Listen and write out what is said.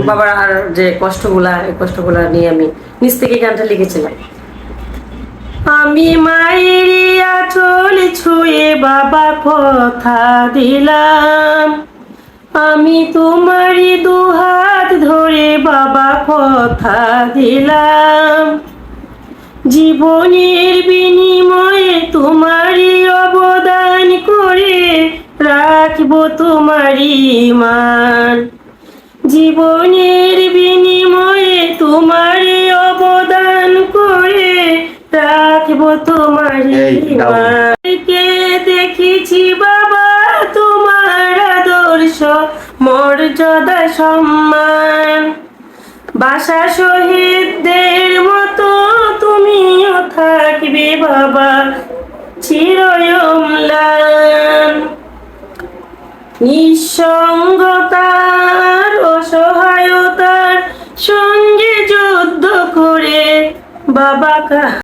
বাবার আর যে কষ্টগুলা, এই কষ্টগুলা নিয়ে আমি নিজ থেকে গানটা লিখেছিলাম। আমি মায়ের আঁচল ছুঁয়ে বাবা কথা দিলাম, আমি তোমারই দুহাত ধরে বাবা কথা দিলাম, জীবনের বিনিময়ে তোমারই অবদান করে রাখবো তোমারই মান, জীবনের বিনিময়ে তোমারই অবদান করে রাখবো তোমারই মান। কে দেখেছি বাবা তোমার আদর্শ মর্যাদা সম্মান, বাসা শহীদদের মতো তুমিও থাকবে বাবা চিরয়ম্লান, নিঃসঙ্গতার অসহায়তার সঙ্গে যুদ্ধ করে বাবা